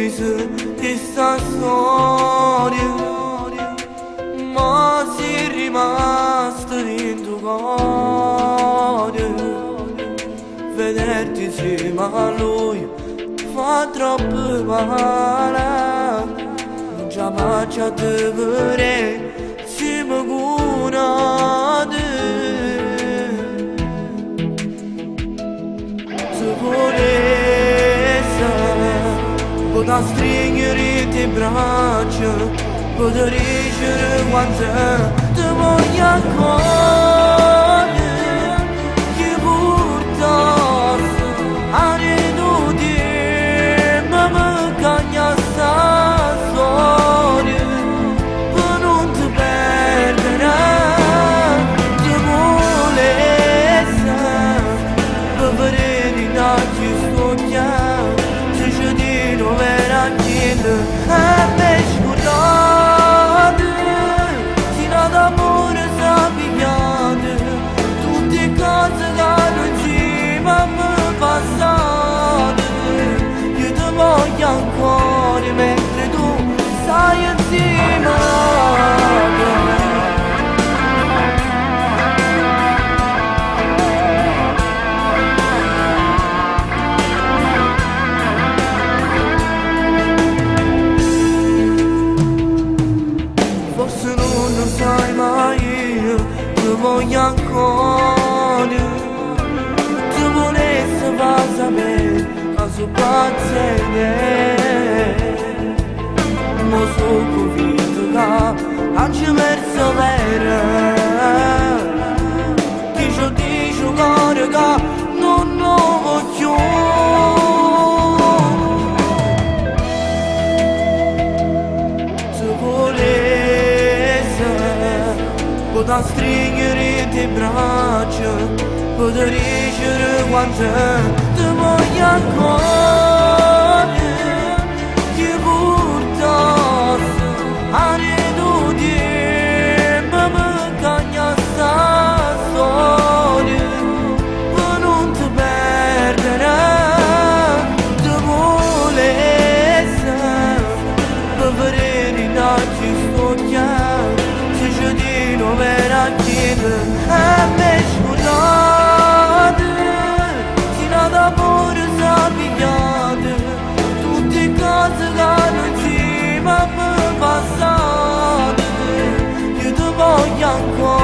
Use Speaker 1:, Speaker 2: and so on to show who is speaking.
Speaker 1: chiuso questa storia, ma sei rimasto in tuo cuore. Vederti insieme a lui fa troppo male, non ce la faccio a te vedere insieme con te. Se volesse potrà stringere i tuoi braccia, potrei dicere quanto ti voglio ancora, che portasse a ridurre ma cagna sta storia per non ti perdere. Ti volesse per vedere in occhi sto chiaro, se ci dico vera chiede e me scordate, fino d'amore sapigliate, tutte cose che non insieme a me passate. Io ti voglio ancora mentre tu stai insieme a me. Forse non lo sai mai, io ti voglio ancora. Ti volessi far sapere che sono pazza ma sono convinto che non ci verso vera, che ci dice cuore che non lo voglio. Se volesse potrà stringere i tuoi braccia, potrei dicere quanto ti voglio ancora, che portasse a ridurre ma cagna sta storia per non ti perdere. Ti volesse per vedere in occhi sto chiaro, se ci dico vera chiede e me scordate, fino d'amore sapigliate, tutte cose che non insieme a me passate. Io ti voglio ancora